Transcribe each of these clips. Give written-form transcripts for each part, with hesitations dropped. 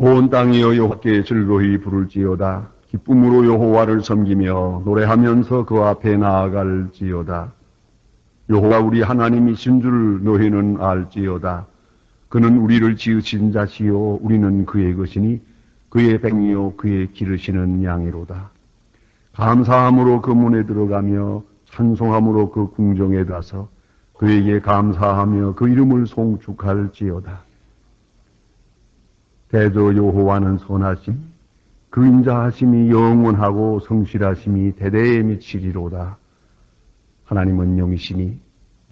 온 땅이여 여호와께 즐거이 부를지어다. 기쁨으로 여호와를 섬기며 노래하면서 그 앞에 나아갈지어다. 여호와 우리 하나님이신 줄 너희는 알지어다. 그는 우리를 지으신 자시요 우리는 그의 것이니 그의 백이요 그의 기르시는 양이로다. 감사함으로 그 문에 들어가며 찬송함으로 그 궁정에 가서 그에게 감사하며 그 이름을 송축할지어다. 대저 여호와는 선하심, 그 인자하심이 영원하고 성실하심이 대대에 미치리로다. 하나님은 영이시니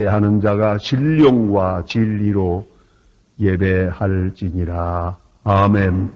예하는 자가 신령과 진리로 예배할지니라. 아멘.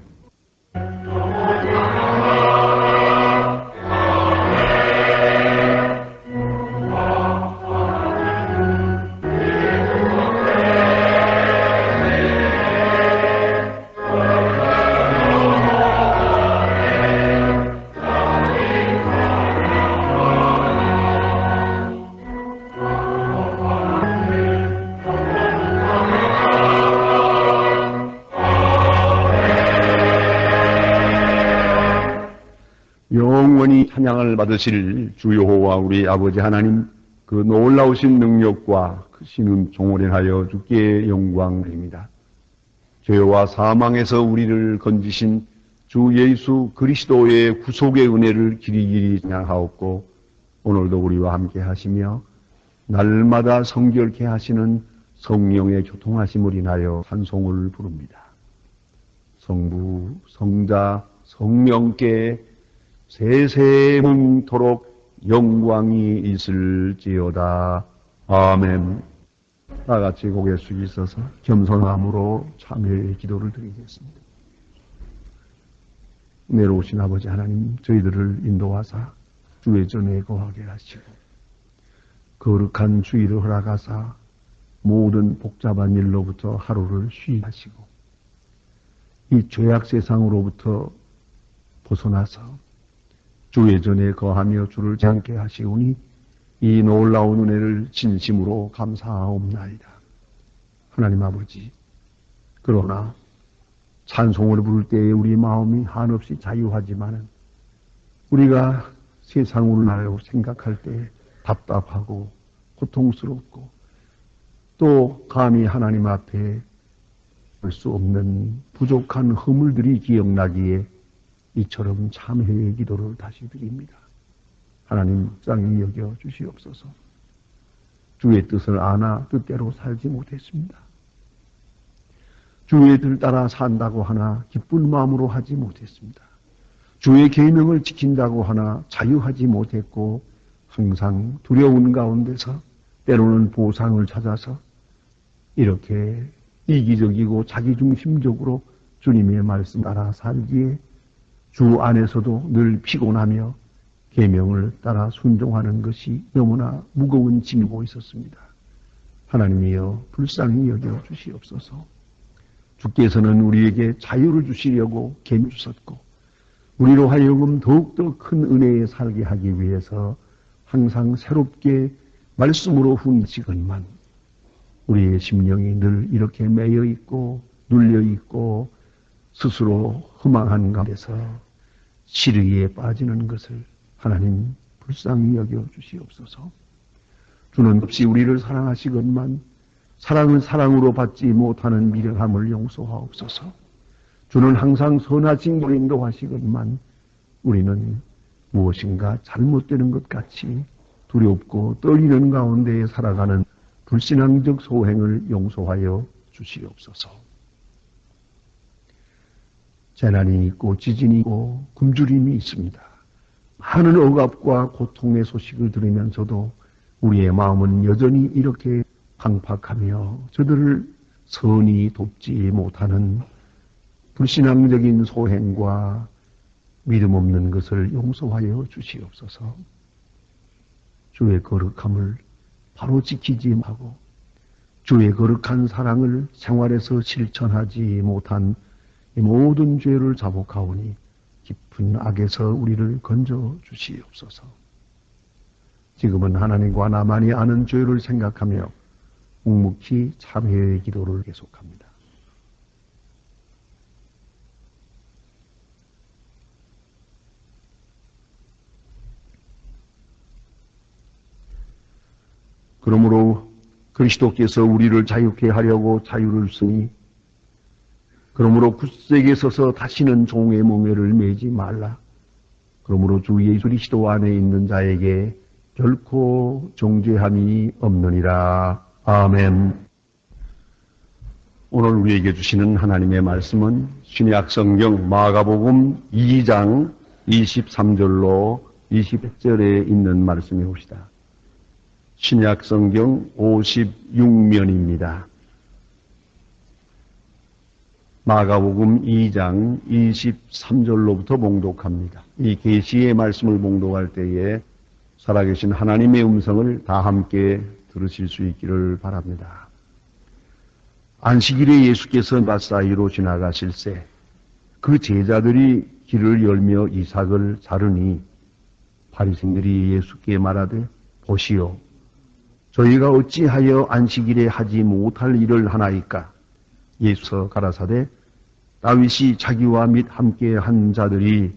영원히 찬양을 받으실 주 여호와 우리 아버지 하나님, 그 놀라우신 능력과 크신 종호련하여 주께 영광드립니다. 죄와 사망에서 우리를 건지신 주 예수 그리스도의 구속의 은혜를 길이길이 찬양하옵고, 오늘도 우리와 함께 하시며 날마다 성결케 하시는 성령의 교통하심을 인하여 찬송을 부릅니다. 성부, 성자, 성령께 세세문토록 영광이 있을지어다. 아멘. 다같이 고개 숙이셔서 겸손함으로 참회의 기도를 드리겠습니다. 내려오신 아버지 하나님, 저희들을 인도하사 주의 전에 거하게 하시고 거룩한 주의를 허락하사 모든 복잡한 일로부터 하루를 쉬게 하시고 이 죄악 세상으로부터 벗어나서 주의 전에 거하며 주를 장케 하시오니 이 놀라운 은혜를 진심으로 감사하옵나이다. 하나님 아버지, 그러나 찬송을 부를 때에 우리 마음이 한없이 자유하지만은 우리가 세상으로 나를 생각할 때 답답하고 고통스럽고 또 감히 하나님 앞에 볼 수 없는 부족한 허물들이 기억나기에 이처럼 참회의 기도를 다시 드립니다. 하나님 불쌍히 여겨 주시옵소서. 주의 뜻을 아나 뜻대로 살지 못했습니다. 주의 뜻을 따라 산다고 하나 기쁜 마음으로 하지 못했습니다. 주의 계명을 지킨다고 하나 자유하지 못했고 항상 두려운 가운데서 때로는 보상을 찾아서 이렇게 이기적이고 자기중심적으로 주님의 말씀 따라 살기에 주 안에서도 늘 피곤하며 계명을 따라 순종하는 것이 너무나 무거운 짐이고 있었습니다. 하나님이여 불쌍히 여겨 주시옵소서. 주께서는 우리에게 자유를 주시려고 계명 주셨고 우리로 하여금 더욱더 큰 은혜에 살게 하기 위해서 항상 새롭게 말씀으로 훈시건만 우리의 심령이 늘 이렇게 매여 있고 눌려 있고 스스로 허망한 가운데서 시르기에 빠지는 것을 하나님 불쌍히 여겨 주시옵소서. 주는 없이 우리를 사랑하시건만 사랑은 사랑으로 받지 못하는 미련함을 용서하옵소서. 주는 항상 선하신 걸 인도하시건만 우리는 무엇인가 잘못되는 것 같이 두렵고 떨리는 가운데에 살아가는 불신앙적 소행을 용서하여 주시옵소서. 재난이 있고 지진이 있고 굶주림이 있습니다. 많은 억압과 고통의 소식을 들으면서도 우리의 마음은 여전히 이렇게 강팍하며 저들을 선히 돕지 못하는 불신앙적인 소행과 믿음 없는 것을 용서하여 주시옵소서. 주의 거룩함을 바로 지키지 못하고 주의 거룩한 사랑을 생활에서 실천하지 못한 이 모든 죄를 자복하오니 깊은 악에서 우리를 건져 주시옵소서. 지금은 하나님과 나만이 아는 죄를 생각하며 묵묵히 참회의 기도를 계속합니다. 그러므로 그리스도께서 우리를 자유케 하려고 자유를 쓰니 그러므로 굳세게 서서 다시는 종의 몽에를 매지 말라. 그러므로 주 예수 그리스도 안에 있는 자에게 결코 정죄함이 없느니라. 아멘. 오늘 우리에게 주시는 하나님의 말씀은 신약 성경 마가복음 2장 23절로 20절에 있는 말씀이옵시다. 신약 성경 56면입니다. 마가복음 2장 23절로부터 봉독합니다. 이 계시의 말씀을 봉독할 때에 살아계신 하나님의 음성을 다 함께 들으실 수 있기를 바랍니다. 안식일에 예수께서 밭 사이로 지나가실새 그 제자들이 길을 열며 이삭을 자르니 바리새인들이 예수께 말하되 보시오, 저희가 어찌하여 안식일에 하지 못할 일을 하나이까? 예수께서 가라사대 다윗이 자기와 및 함께 한 자들이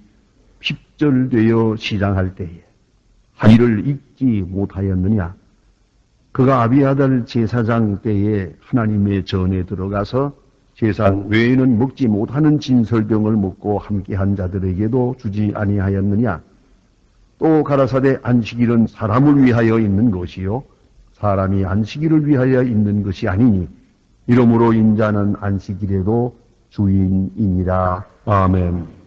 핍절되어 시장할 때에 한 일을 잊지 못하였느냐? 그가 아비아달 제사장 때에 하나님의 전에 들어가서 제사장 외에는 먹지 못하는 진설병을 먹고 함께 한 자들에게도 주지 아니하였느냐? 또 가라사대 안식일은 사람을 위하여 있는 것이요 사람이 안식일을 위하여 있는 것이 아니니 이러므로 인자는 안식일에도 주인이니라. 아멘.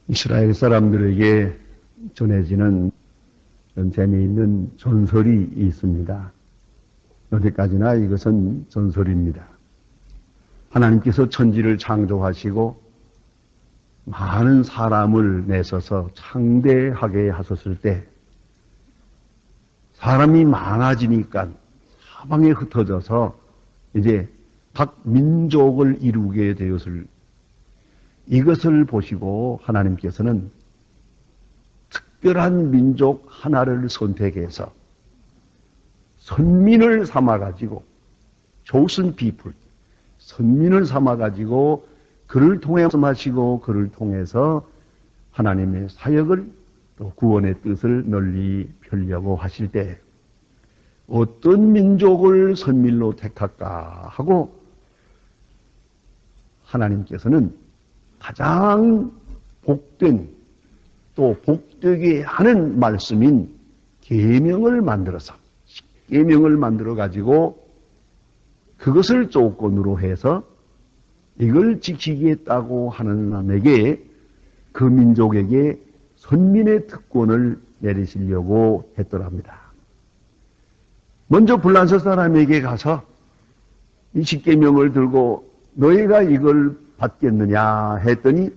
이스라엘 사람들에게 전해지는 재미있는 전설이 있습니다. 어디까지나 이것은 전설입니다. 하나님께서 천지를 창조하시고 많은 사람을 내서서 창대하게 하셨을 때 사람이 많아지니까 사방에 흩어져서 이제 각 민족을 이루게 되었을 이것을 보시고 하나님께서는 특별한 민족 하나를 선택해서 선민을 삼아가지고 chosen people, 선민을 삼아가지고 그를 통해서 마시고 그를 통해서 하나님의 사역을 또 구원의 뜻을 널리 펴려고 하실 때 어떤 민족을 선민로 택할까 하고 하나님께서는 가장 복된 또 복되게 하는 말씀인 계명을 만들어서 계명을 만들어 가지고 그것을 조건으로 해서 이걸 지키겠다고 하는 사람에게 그 민족에게 선민의 특권을 내리시려고 했더랍니다. 먼저 불란서 사람에게 가서 이 십계명을 들고 너희가 이걸 받겠느냐 했더니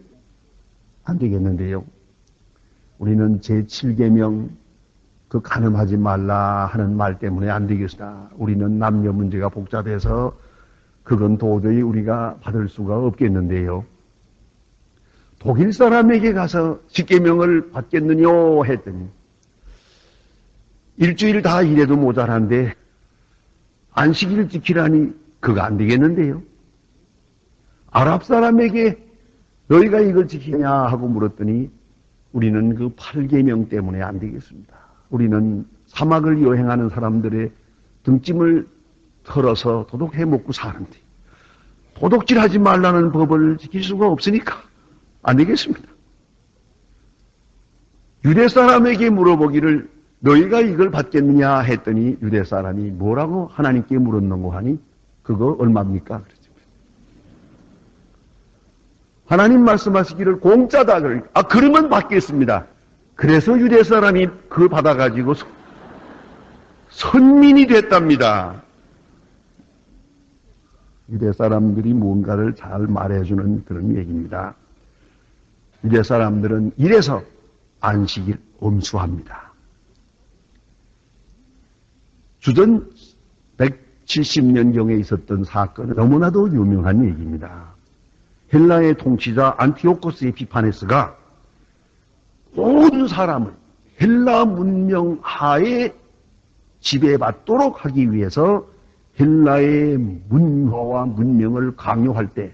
안 되겠는데요. 우리는 제7계명 그 간음하지 말라 하는 말 때문에 안 되겠으나 우리는 남녀 문제가 복잡해서 그건 도저히 우리가 받을 수가 없겠는데요. 독일 사람에게 가서 십계명을 받겠느냐 했더니 일주일 다 일해도 모자란데 안식일을 지키라니 그거 안 되겠는데요. 아랍 사람에게 너희가 이걸 지키냐 하고 물었더니 우리는 그 8계명 때문에 안 되겠습니다. 우리는 사막을 여행하는 사람들의 등짐을 털어서 도둑해 먹고 사는데 도둑질하지 말라는 법을 지킬 수가 없으니까 안 되겠습니다. 유대 사람에게 물어보기를 너희가 이걸 받겠느냐 했더니 유대 사람이 뭐라고 하나님께 물었는고 하니 그거 얼마입니까? 그러죠. 하나님 말씀하시기를 공짜다. 그러면 받겠습니다. 그래서 유대 사람이 그걸 받아가지고 선민이 됐답니다. 유대 사람들이 뭔가를 잘 말해주는 그런 얘기입니다. 유대 사람들은 이래서 안식일 엄수합니다. 주전 170년경에 있었던 사건은 너무나도 유명한 얘기입니다. 헬라의 통치자 안티오코스의 비파네스가 모든 사람을 헬라 문명 하에 지배받도록 하기 위해서 헬라의 문화와 문명을 강요할 때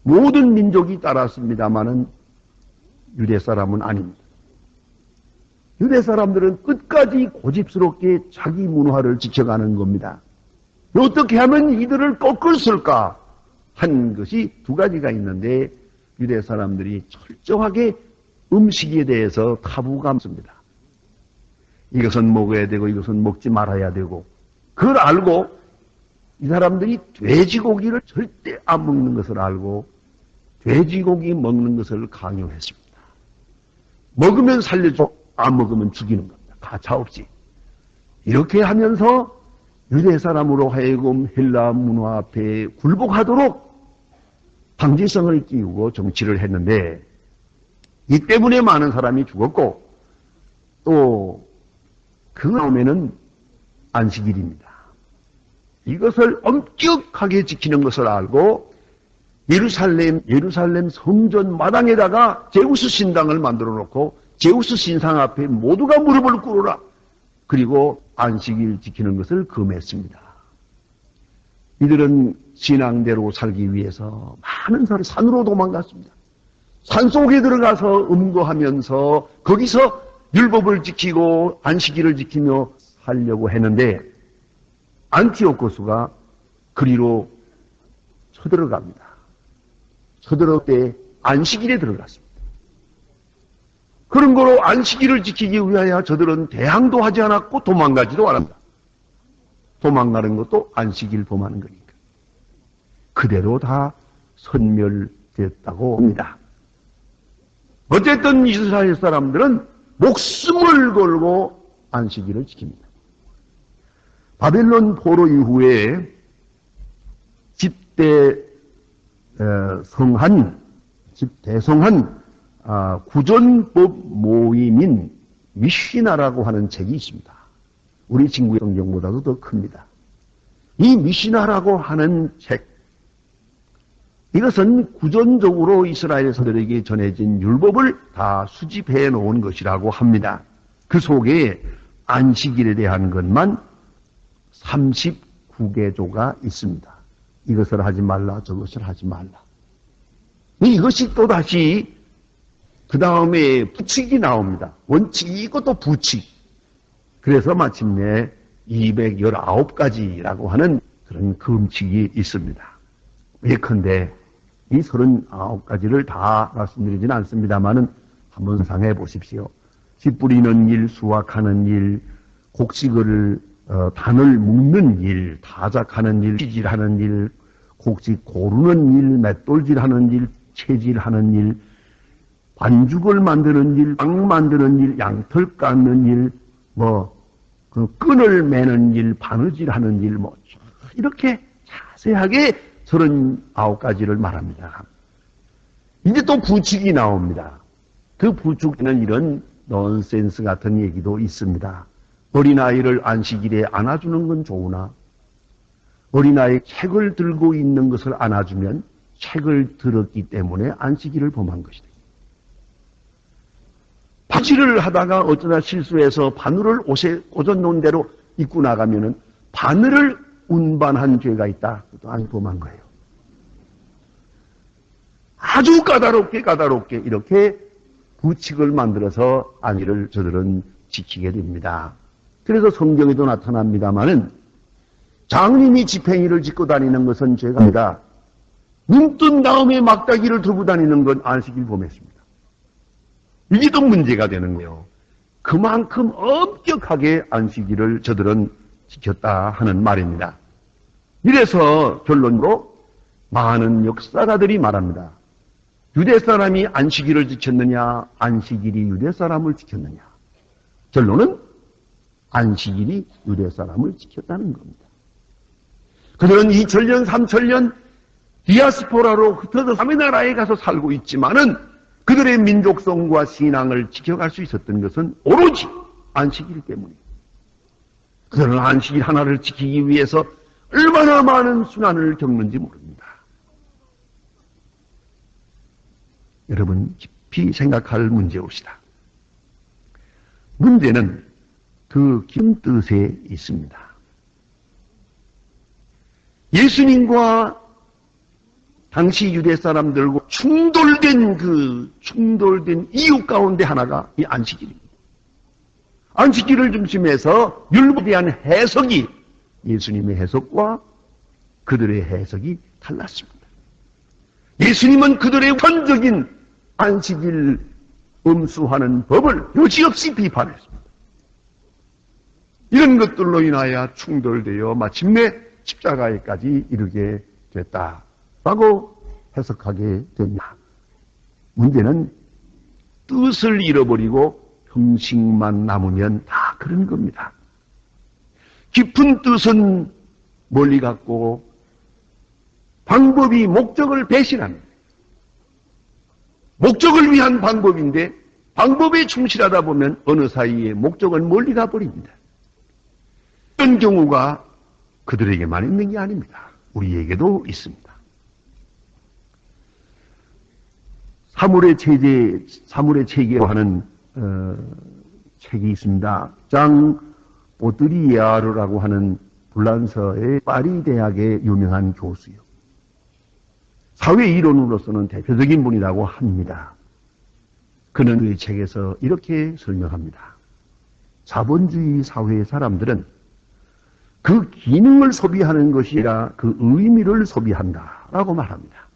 모든 민족이 따랐습니다마는 유대 사람은 아닙니다. 유대 사람들은 끝까지 고집스럽게 자기 문화를 지켜가는 겁니다. 어떻게 하면 이들을 꺾을 쓸까 한 것이 두 가지가 있는데 유대 사람들이 철저하게 음식에 대해서 타부가 없습니다. 이것은 먹어야 되고 이것은 먹지 말아야 되고 그걸 알고 이 사람들이 돼지고기를 절대 안 먹는 것을 알고 돼지고기 먹는 것을 강요했습니다. 먹으면 살려줘, 안 먹으면 죽이는 겁니다. 가차없이. 이렇게 하면서 유대 사람으로 하여금 헬라 문화 앞에 굴복하도록 방지성을 띄우고 정치를 했는데 이 때문에 많은 사람이 죽었고 또 그 다음에는 안식일입니다. 이것을 엄격하게 지키는 것을 알고 예루살렘 성전 마당에다가 제우스 신당을 만들어 놓고 제우스 신상 앞에 모두가 무릎을 꿇어라. 그리고 안식일 지키는 것을 금했습니다. 이들은 신앙대로 살기 위해서 많은 사람이 산으로 도망갔습니다. 산속에 들어가서 음거하면서 거기서 율법을 지키고 안식일을 지키며 살려고 했는데 안티오코스가 그리로 쳐들어갑니다. 쳐들어올 때 안식일에 들어갔습니다. 그런 거로 안식일을 지키기 위하여 저들은 대항도 하지 않았고 도망가지도 않았다. 도망가는 것도 안식일 도망하는 거니까. 그대로 다 선멸됐다고 합니다. 어쨌든 이스라엘 사람들은 목숨을 걸고 안식일을 지킵니다. 바벨론 포로 이후에 10대 성한 대성한 구전법 모임인 미시나라고 하는 책이 있습니다. 우리 친구의 성경보다도 더 큽니다. 이 미시나라고 하는 책, 이것은 구전적으로 이스라엘 서들에게 전해진 율법을 다 수집해 놓은 것이라고 합니다. 그 속에 안식일에 대한 것만 39개조가 있습니다. 이것을 하지 말라, 저것을 하지 말라. 이것이 또다시 그 다음에 부칙이 나옵니다. 원칙이 있고 또 부칙. 그래서 마침내 219가지라고 하는 그런 금칙이 있습니다. 예컨대 이 39가지를 다 말씀드리지는 않습니다만은 한번 상해 보십시오. 씨 뿌리는 일, 수확하는 일, 곡식을 단을 묶는 일, 타작하는 일, 취질하는 일, 곡식 고르는 일, 맷돌질하는 일, 채질하는 일, 반죽을 만드는 일, 빵 만드는 일, 양털 깎는 일, 끈을 매는 일, 바느질하는 일, 이렇게 자세하게 39가지를 말합니다. 이제 또 부칙이 나옵니다. 그 부칙에는 이런 넌센스 같은 얘기도 있습니다. 어린아이를 안식일에 안아주는 건 좋으나 어린아이 책을 들고 있는 것을 안아주면 책을 들었기 때문에 안식일을 범한 것이다. 바지를 하다가 어쩌다 실수해서 바늘을 옷에 꽂아놓은 대로 입고 나가면은 바늘을 운반한 죄가 있다. 그것도 안 범한 거예요. 아주 까다롭게 이렇게 부칙을 만들어서 안식일을 저들은 지키게 됩니다. 그래서 성경에도 나타납니다마는 장님이 지팽이를 짚고 다니는 것은 죄가 아니라 눈 뜬 다음에 막다기를 들고 다니는 건 안식일 범했습니다. 이게 또 문제가 되는 거예요. 그만큼 엄격하게 안식일을 저들은 지켰다 하는 말입니다. 이래서 결론으로 많은 역사가들이 말합니다. 유대 사람이 안식일을 지켰느냐, 안식일이 유대 사람을 지켰느냐. 결론은 안식일이 유대 사람을 지켰다는 겁니다. 그들은 2000년, 3000년 디아스포라로 흩어져 삼의 나라에 가서 살고 있지만은 그들의 민족성과 신앙을 지켜갈 수 있었던 것은 오로지 안식일 때문이에요. 그들은 안식일 하나를 지키기 위해서 얼마나 많은 순환을 겪는지 모릅니다. 여러분 깊이 생각할 문제옵시다. 문제는 그 깊은 뜻에 있습니다. 예수님과 당시 유대 사람들과 충돌된 이유 가운데 하나가 이 안식일입니다. 안식일을 중심해서 율법에 대한 해석이 예수님의 해석과 그들의 해석이 달랐습니다. 예수님은 그들의 원적인 안식일 엄수하는 법을 여지없이 비판했습니다. 이런 것들로 인하여 충돌되어 마침내 십자가에까지 이르게 됐다라고 해석하게 됩니다. 문제는 뜻을 잃어버리고 형식만 남으면 다 그런 겁니다. 깊은 뜻은 멀리 갔고 방법이 목적을 배신합니다. 목적을 위한 방법인데 방법에 충실하다 보면 어느 사이에 목적은 멀리 가버립니다. 이런 경우가 그들에게만 있는 게 아닙니다. 우리에게도 있습니다. 사물의 체계라고 하는 책이 있습니다. 장 보드리아르라고 하는 불란서의 파리 대학의 유명한 교수요. 사회 이론으로서는 대표적인 분이라고 합니다. 그는 그 책에서 이렇게 설명합니다. 자본주의 사회의 사람들은 그 기능을 소비하는 것이 아니라 그 의미를 소비한다라고 말합니다.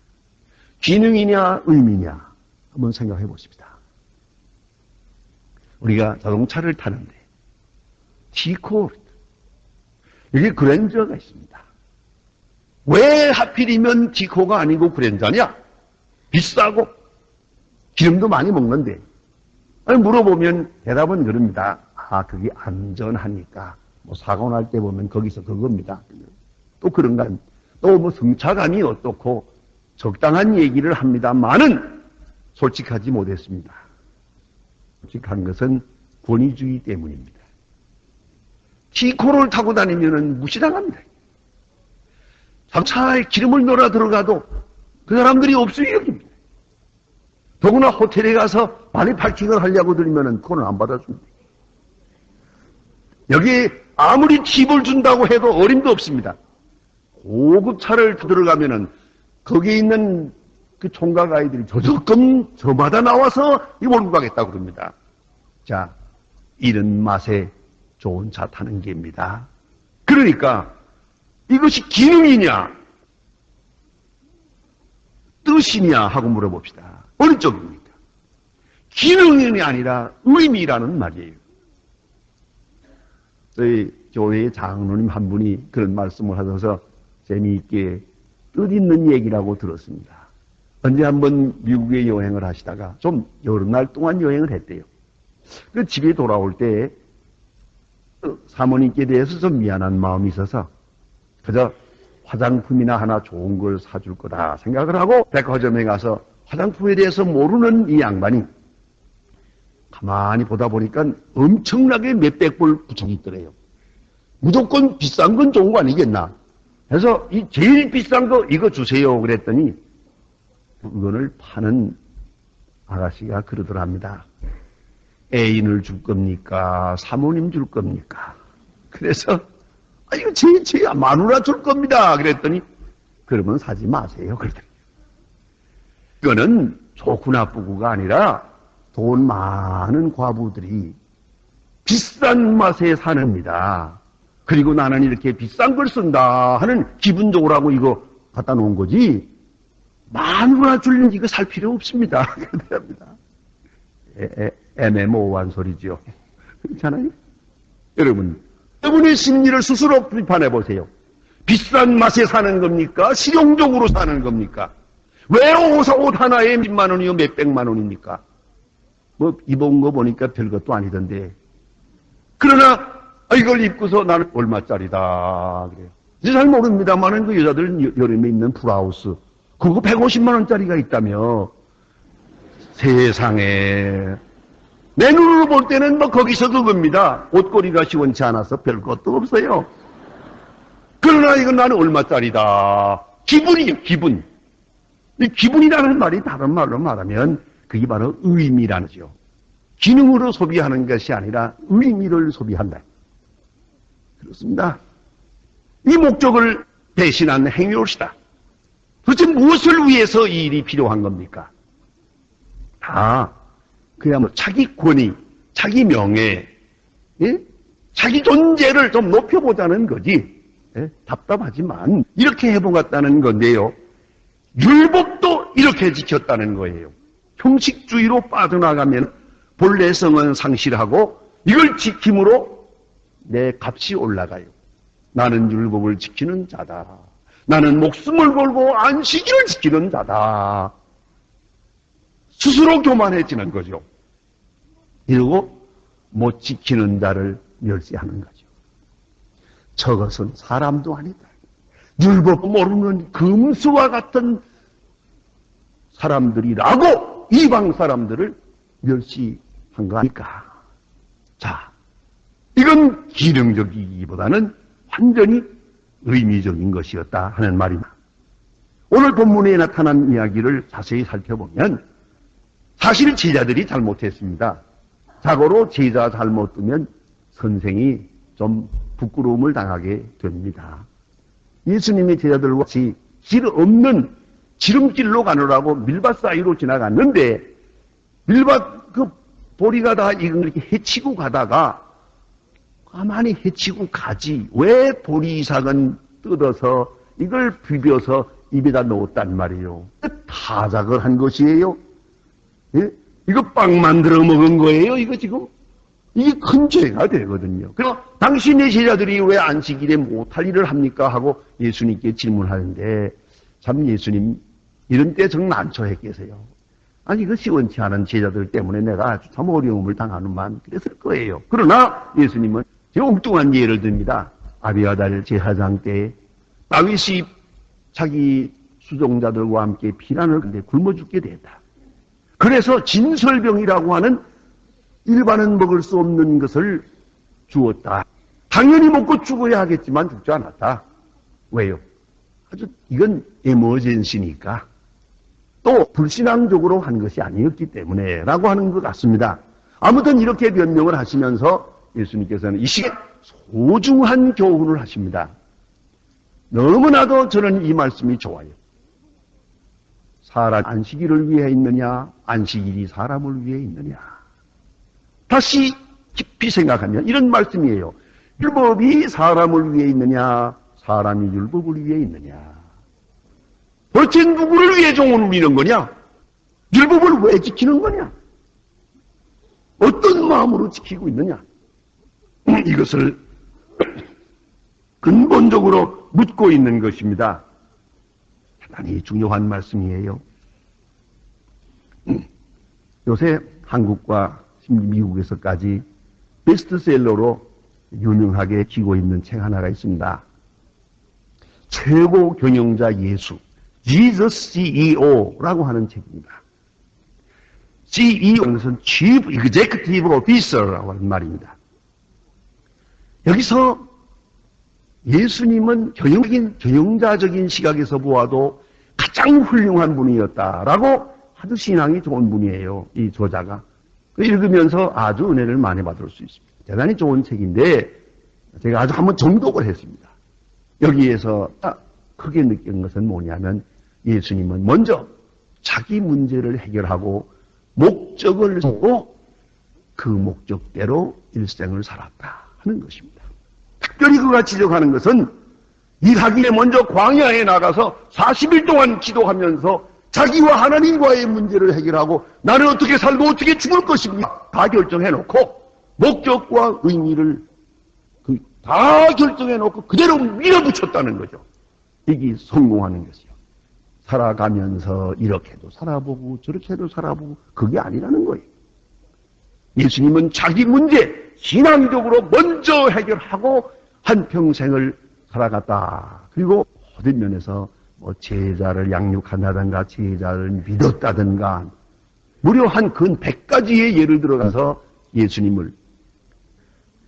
기능이냐 의미냐 한번 생각해 보십시다. 우리가 자동차를 타는데 T코르 여기 그랜저가 있습니다. 왜 하필이면 T코가 아니고 그랜저냐? 비싸고 기름도 많이 먹는데 물어보면 대답은 그럽니다. 그게 안전하니까 사고 날 때 보면 거기서 그겁니다. 또 그런가 또 성차감이 어떻고 적당한 얘기를 합니다만은 솔직하지 못했습니다. 솔직한 것은 권위주의 때문입니다. T코를 타고 다니면 무시당합니다. 차에 기름을 넣어 들어가도 그 사람들이 없으니 여깁니다. 더구나 호텔에 가서 발리 파킹을 하려고 들으면 그거는 안 받아줍니다. 여기 아무리 팁을 준다고 해도 어림도 없습니다. 고급 차를 들어가면은 거기에 있는 그 총각 아이들이 저조금 저마다 나와서 이 몰고 가겠다고 그럽니다. 자, 이런 맛에 좋은 차 타는 게입니다. 그러니까 이것이 기능이냐 뜻이냐 하고 물어봅시다. 어느 쪽입니까? 기능이 아니라 의미라는 말이에요. 저희 교회의 장로님 한 분이 그런 말씀을 하셔서 재미있게 뜻있는 얘기라고 들었습니다. 언제 한번 미국에 여행을 하시다가 좀 여름날 동안 여행을 했대요. 그 집에 돌아올 때 사모님께 대해서 좀 미안한 마음이 있어서 그저 화장품이나 하나 좋은 걸 사줄 거다 생각을 하고 백화점에 가서 화장품에 대해서 모르는 이 양반이 가만히 보다 보니까 엄청나게 몇백 불 붙여 있더래요. 무조건 비싼 건 좋은 거 아니겠나? 그래서 이 제일 비싼 거 이거 주세요 그랬더니 물건을 파는 아가씨가 그러더랍니다. 애인을 줄 겁니까? 사모님 줄 겁니까? 그래서 이거 제 마누라 줄 겁니다. 그랬더니 그러면 사지 마세요. 그러더니 이거는 좋고 나쁘고가 아니라 돈 많은 과부들이 비싼 맛에 사는입니다. 그리고 나는 이렇게 비싼 걸 쓴다 하는 기분적으로 하고 이거 갖다 놓은 거지 마누라 줄는 이거 살 필요 없습니다. 그럽니다. 애매모호한 소리죠. 그렇잖아요? 여러분의 심리를 스스로 비판해 보세요. 비싼 맛에 사는 겁니까? 실용적으로 사는 겁니까? 왜 옷 하나에 몇만 원이요 몇백만 원입니까? 뭐 입은 거 보니까 별것도 아니던데. 그러나 이걸 입고서 나는 얼마짜리다 그래요. 이제 잘 모릅니다만은 그 여자들 여름에 입는 블라우스 그거 150만 원짜리가 있다며. 세상에. 내 눈으로 볼 때는 뭐 거기서 그겁니다. 옷걸이가 시원치 않아서 별 것도 없어요. 그러나 이건 나는 얼마짜리다. 기분이요, 기분. 이 기분이라는 말이 다른 말로 말하면 그게 바로 의미라는 거죠. 기능으로 소비하는 것이 아니라 의미를 소비한다. 그렇습니다. 이 목적을 대신한 행위로시다. 도대체 무엇을 위해서 이 일이 필요한 겁니까? 그야말로 자기 권위, 자기 명예, 예? 자기 존재를 좀 높여보자는 거지. 예? 답답하지만 이렇게 해보겠다는 건데요. 율법도 이렇게 지켰다는 거예요. 형식주의로 빠져나가면 본래성은 상실하고 이걸 지킴으로 내 값이 올라가요. 나는 율법을 지키는 자다. 나는 목숨을 걸고 안식일을 지키는 자다. 스스로 교만해지는 거죠. 이러고 못 지키는 자를 멸시하는 거죠. 저것은 사람도 아니다. 율법 모르는 금수와 같은 사람들이라고 이방 사람들을 멸시한 거 아닐까. 자, 이건 기능적이기보다는 완전히 의미적인 것이었다 하는 말입니다. 오늘 본문에 나타난 이야기를 자세히 살펴보면 사실 제자들이 잘못했습니다. 자고로 제자 잘못 두면 선생이 좀 부끄러움을 당하게 됩니다. 예수님이 제자들과 같이 길 없는 지름길로 가느라고 밀밭 사이로 지나갔는데 밀밭 그 보리가 다 이렇게 헤치고 가다가 가만히 헤치고 가지 왜 보리삭은 뜯어서 이걸 비벼서 입에다 넣었단 말이에요. 타작을 한 것이에요. 예? 이거 빵 만들어 먹은 거예요. 이거 지금 이게 큰 죄가 되거든요. 그래서 당신의 제자들이 왜 안식일에 못할 일을 합니까? 하고 예수님께 질문하는데 참 예수님 이런 때 정말 난처했겠어요. 아니 이거 시원치 않은 제자들 때문에 내가 아주 참 어려움을 당하는만 그랬을 거예요. 그러나 예수님은 제가 엉뚱한 예를 듭니다. 아비아달 제사장 때 다윗이 자기 수종자들과 함께 피난을 근데 굶어 죽게 됐다. 그래서 진설병이라고 하는 일반은 먹을 수 없는 것을 주었다. 당연히 먹고 죽어야 하겠지만 죽지 않았다. 왜요? 아주 이건 에머전시니까. 또 불신앙적으로 한 것이 아니었기 때문에 라고 하는 것 같습니다. 아무튼 이렇게 변명을 하시면서 예수님께서는 이 시기에 소중한 교훈을 하십니다. 너무나도 저는 이 말씀이 좋아요. 사람 안식일을 위해 있느냐, 안식일이 사람을 위해 있느냐. 다시 깊이 생각하면 이런 말씀이에요. 율법이 사람을 위해 있느냐, 사람이 율법을 위해 있느냐. 도대체 누구를 위해 종을 울리는 거냐? 율법을 왜 지키는 거냐? 어떤 마음으로 지키고 있느냐? 이것을 근본적으로 묻고 있는 것입니다. 대단히 중요한 말씀이에요. 요새 한국과 미국에서까지 베스트셀러로 유명하게 지고 있는 책 하나가 있습니다. 최고 경영자 예수, Jesus CEO라고 하는 책입니다. CEO는 것은 Chief Executive Officer라고 하는 말입니다. 여기서 예수님은 경영자적인 시각에서 보아도 가장 훌륭한 분이었다라고 아주 신앙이 좋은 분이에요. 이 저자가. 읽으면서 아주 은혜를 많이 받을 수 있습니다. 대단히 좋은 책인데 제가 아주 한번 정독을 했습니다. 여기에서 크게 느낀 것은 뭐냐면 예수님은 먼저 자기 문제를 해결하고 목적을 보고 그 목적대로 일생을 살았다 하는 것입니다. 특별히 그가 지적하는 것은 일하기에 먼저 광야에 나가서 40일 동안 기도하면서 자기와 하나님과의 문제를 해결하고 나는 어떻게 살고 어떻게 죽을 것입니까? 다 결정해놓고 목적과 의미를 다 결정해놓고 그대로 밀어붙였다는 거죠. 이게 성공하는 것이요. 살아가면서 이렇게도 살아보고 저렇게도 살아보고 그게 아니라는 거예요. 예수님은 자기 문제 신앙적으로 먼저 해결하고 한평생을 살아갔다. 그리고 모든 면에서 제자를 양육한다든가 제자를 믿었다든가 무려 한 근 100가지의 예를 들어가서 예수님을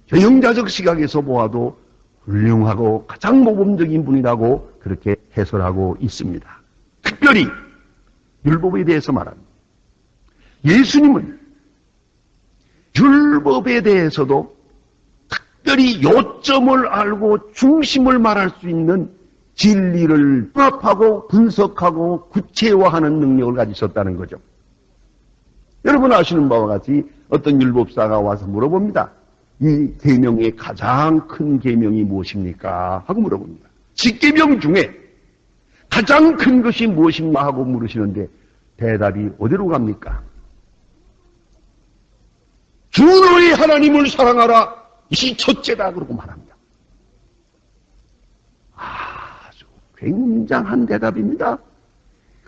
경영자적 시각에서 보아도 훌륭하고 가장 모범적인 분이라고 그렇게 해설하고 있습니다. 특별히 율법에 대해서 말합니다. 예수님은 율법에 대해서도 특별히 요점을 알고 중심을 말할 수 있는 진리를 통합하고 분석하고 구체화하는 능력을 가지셨다는 거죠. 여러분 아시는 바와 같이 어떤 율법사가 와서 물어봅니다. 이 계명의 가장 큰 계명이 무엇입니까? 하고 물어봅니다. 10계명 중에 가장 큰 것이 무엇인가 하고 물으시는데 대답이 어디로 갑니까? 주 너의 하나님을 사랑하라. 이것이 첫째다. 그러고 말합니다. 아주 굉장한 대답입니다.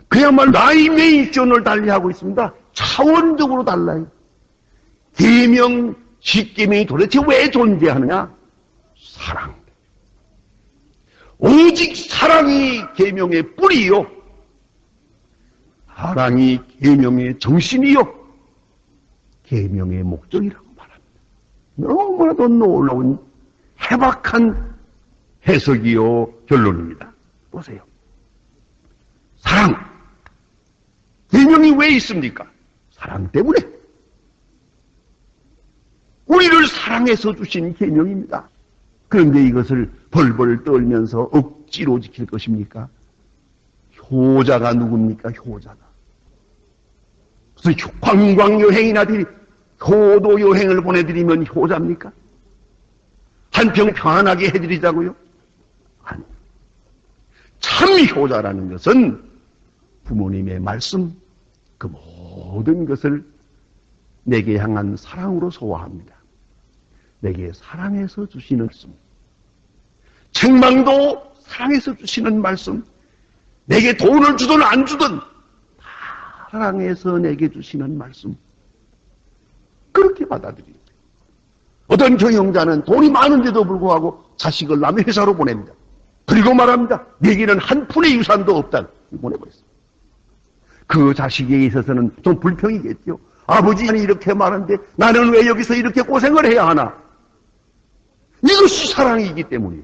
그야말로 나이메이션을 달리하고 있습니다. 차원적으로 달라요. 계명, 10계명이 도대체 왜 존재하느냐? 사랑. 오직 사랑이 계명의 뿌리요. 사랑이 계명의 정신이요. 계명의 목적이라고 말합니다. 너무나도 놀라운 해박한 해석이요 결론입니다. 보세요. 사랑. 계명이 왜 있습니까? 사랑 때문에. 우리를 사랑해서 주신 계명입니다. 그런데 이것을 벌벌 떨면서 억지로 지킬 것입니까? 효자가 누굽니까? 효자가. 그래서 관광여행이나 효도여행을 보내드리면 효자입니까? 한 평 편안하게 해드리자고요? 아니. 참 효자라는 것은 부모님의 말씀, 그 모든 것을 내게 향한 사랑으로 소화합니다. 내게 사랑해서 주시는 말씀. 책망도 사랑해서 주시는 말씀. 내게 돈을 주든 안 주든 다 사랑해서 내게 주시는 말씀. 그렇게 받아들입니다. 어떤 경영자는 돈이 많은데도 불구하고 자식을 남의 회사로 보냅니다. 그리고 말합니다. 내게는 한 푼의 유산도 없다. 보내버렸습니다. 그 자식에게 있어서는 좀 불평이겠죠. 아버지는 이렇게 말하는데 나는 왜 여기서 이렇게 고생을 해야 하나? 이것이 사랑이기 때문이에요.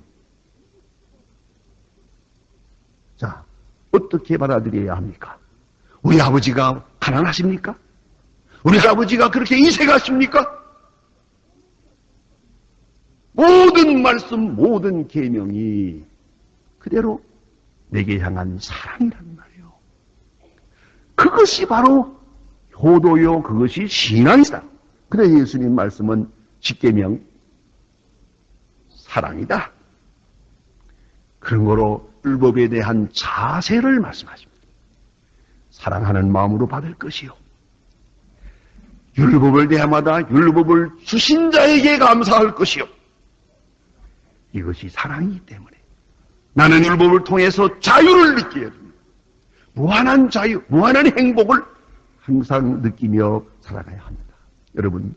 자, 어떻게 받아들여야 합니까? 우리 아버지가 가난하십니까? 우리 아버지가 그렇게 인색하십니까? 모든 말씀, 모든 계명이 그대로 내게 향한 사랑이란 말이에요. 그것이 바로 효도요, 그것이 신앙이다. 그래 예수님 말씀은 십계명 사랑이다. 그런 거로 율법에 대한 자세를 말씀하십니다. 사랑하는 마음으로 받을 것이요. 율법을 대하마다 율법을 주신 자에게 감사할 것이요. 이것이 사랑이기 때문에 나는 율법을 통해서 자유를 느껴야 됩니다. 무한한 자유, 무한한 행복을 항상 느끼며 살아가야 합니다. 여러분,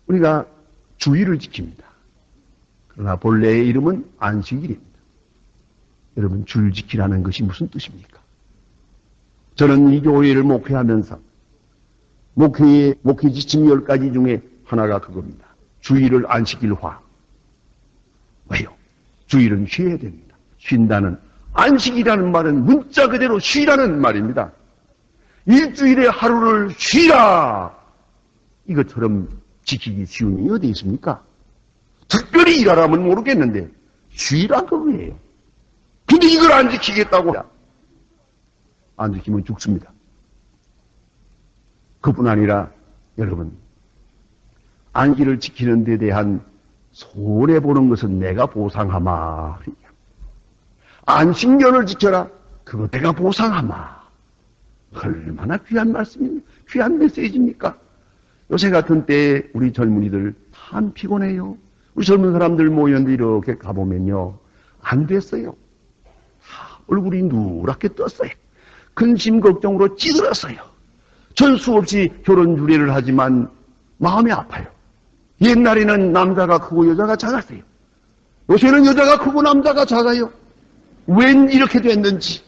우리가 주의를 지킵니다. 그러나 본래의 이름은 안식일입니다. 여러분, 주일 지키라는 것이 무슨 뜻입니까? 저는 이 교회를 목회하면서 목회 지침 10가지 중에 하나가 그겁니다. 주일을 안식일화. 왜요? 주일은 쉬어야 됩니다. 쉰다는, 안식이라는 말은 문자 그대로 쉬라는 말입니다. 일주일에 하루를 쉬라. 이것처럼 지키기 쉬운 일이 어디 있습니까? 특별히 일하라면 모르겠는데 쉬라 그거예요. 근데 이걸 안 지키겠다고. 안 지키면 죽습니다. 그뿐 아니라 여러분, 안식일을 지키는 데 대한 손해보는 것은 내가 보상하마. 안식년을 지켜라. 그거 내가 보상하마. 얼마나 귀한 말씀입니까? 귀한 메시지입니까? 요새 같은 때에 우리 젊은이들 참 피곤해요. 우리 젊은 사람들 모였는데 이렇게 가보면요. 안 됐어요. 얼굴이 누렇게 떴어요. 근심 걱정으로 찌들었어요. 전 수없이 결혼 주례를 하지만 마음이 아파요. 옛날에는 남자가 크고 여자가 작았어요. 요새는 여자가 크고 남자가 작아요. 웬 이렇게 됐는지.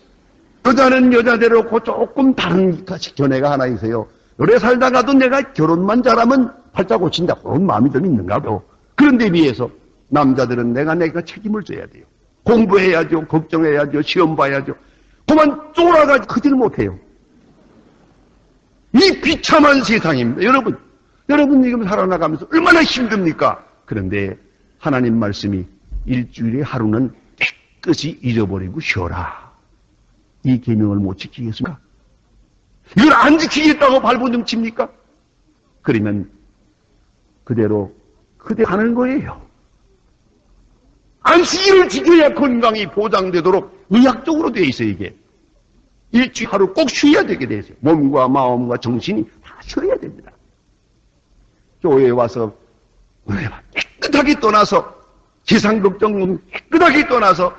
여자는 여자대로 조금 다른 견해가 하나 있어요. 오래 살다가도 내가 결혼만 잘하면 팔자 고친다. 그런 마음이 좀 있는가 봐. 그런데 비해서 남자들은 내가 책임을 져야 돼요. 공부해야죠. 걱정해야죠. 시험 봐야죠. 그만 쫄아가지고 크지를 못해요. 이 비참한 세상입니다. 여러분 지금 살아나가면서 얼마나 힘듭니까? 그런데 하나님 말씀이 일주일에 하루는 깨끗이 잊어버리고 쉬어라. 이 계명을 못 지키겠습니까? 이걸 안 지키겠다고 발버둥 칩니까? 그러면 그대로 가는 거예요. 안식일을 지켜야 건강이 보장되도록 의학적으로 돼 있어요, 이게. 일주일 하루 꼭 쉬어야 되게 돼 있어요. 몸과 마음과 정신이 다 쉬어야 됩니다. 교회에 와서 깨끗하게 떠나서 세상 걱정 깨끗하게 떠나서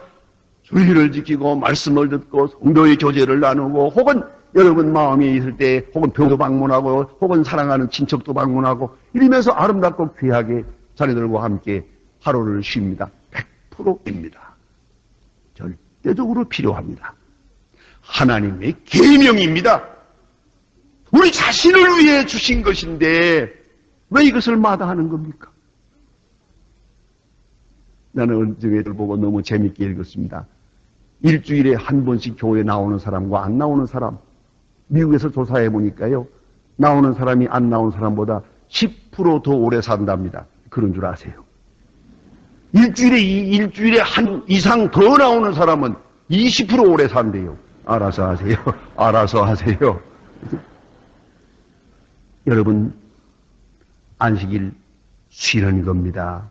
주의를 지키고 말씀을 듣고 성도의 교제를 나누고 혹은 여러분 마음이 있을 때 혹은 병도 방문하고 혹은 사랑하는 친척도 방문하고 이러면서 아름답고 귀하게 자녀들과 함께 하루를 쉽니다. 100%입니다. 절대적으로 필요합니다. 하나님의 계명입니다. 우리 자신을 위해 주신 것인데 왜 이것을 마다하는 겁니까? 나는 어느 애들 보고 너무 재밌게 읽었습니다. 일주일에 한 번씩 교회에 나오는 사람과 안 나오는 사람, 미국에서 조사해 보니까요, 나오는 사람이 안 나오는 사람보다 10% 더 오래 산답니다. 그런 줄 아세요? 일주일에 한 이상 더 나오는 사람은 20% 오래 산대요. 알아서 하세요. 알아서 하세요. 여러분, 안식일 쉬는 겁니다.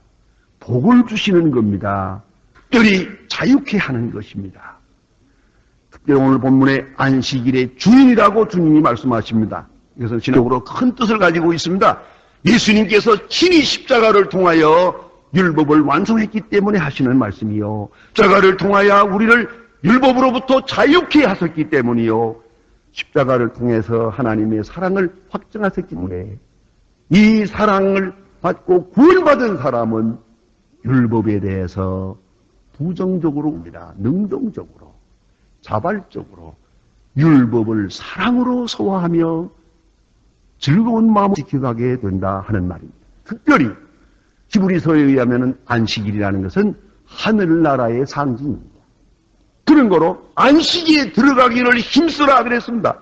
복을 주시는 겁니다. 특별히 자유케 하는 것입니다. 특별히 오늘 본문의 안식일의 주인이라고 주님이 말씀하십니다. 이것은 신학적으로 큰 뜻을 가지고 있습니다. 예수님께서 친히 십자가를 통하여 율법을 완성했기 때문에 하시는 말씀이요. 십자가를 통하여 우리를 율법으로부터 자유케 하셨기 때문이요. 십자가를 통해서 하나님의 사랑을 확증하셨기 때문에 이 사랑을 받고 구원받은 사람은 율법에 대해서 부정적으로 봅니다. 능동적으로, 자발적으로 율법을 사랑으로 소화하며 즐거운 마음으로 지켜가게 된다 하는 말입니다. 특별히 히브리서에 의하면 안식일이라는 것은 하늘나라의 상징입니다. 그런 거로 안식일에 들어가기를 힘쓰라 그랬습니다.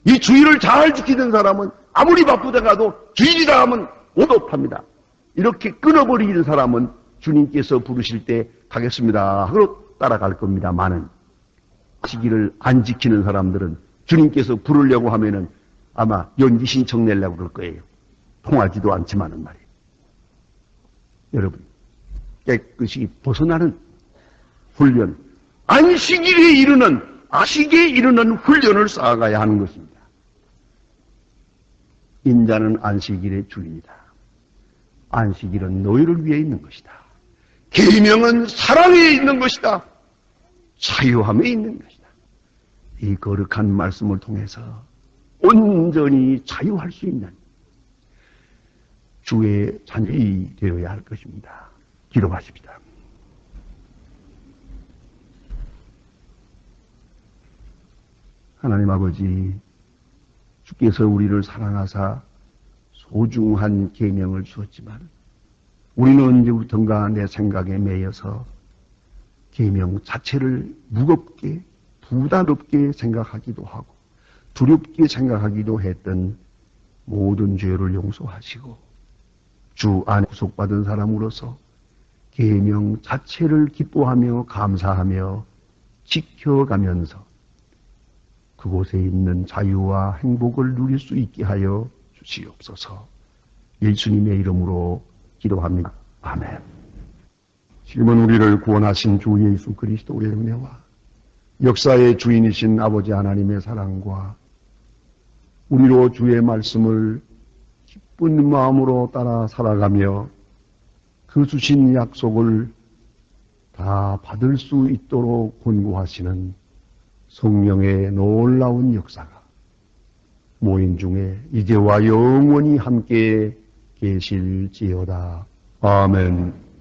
이 주일을 잘 지키던 사람은 아무리 바쁘다가도 주일이다 하면 오도합니다. 이렇게 끊어버리는 사람은 주님께서 부르실 때 가겠습니다 하고 따라갈 겁니다만은 안식일을 안 지키는 사람들은 주님께서 부르려고 하면은 아마 연기 신청 내려고 그럴 거예요. 통하지도 않지만은 말이에요. 여러분, 깨끗이 벗어나는 훈련, 안식에 이르는 훈련을 쌓아가야 하는 것입니다. 인자는 안식일의 주인이다. 안식일은 너희를 위해 있는 것이다. 계명은 사랑에 있는 것이다. 자유함에 있는 것이다. 이 거룩한 말씀을 통해서 온전히 자유할 수 있는 주의 자녀이 되어야 할 것입니다. 기도하십시다. 하나님 아버지, 주께서 우리를 사랑하사 소중한 계명을 주었지만 우리는 언제부턴가 내 생각에 매여서 계명 자체를 무겁게 부담없게 생각하기도 하고 두렵게 생각하기도 했던 모든 죄를 용서하시고 주 안에 구속받은 사람으로서 계명 자체를 기뻐하며 감사하며 지켜가면서 그곳에 있는 자유와 행복을 누릴 수 있게 하여 주시옵소서. 예수님의 이름으로 기도합니다. 아멘. 지금은 우리를 구원하신 주 예수 그리스도의 은혜와 역사의 주인이신 아버지 하나님의 사랑과 우리로 주의 말씀을 기쁜 마음으로 따라 살아가며 그 주신 약속을 다 받을 수 있도록 권고하시는 성령의 놀라운 역사가 모인 중에 이제와 영원히 함께 계실지어다. 아멘.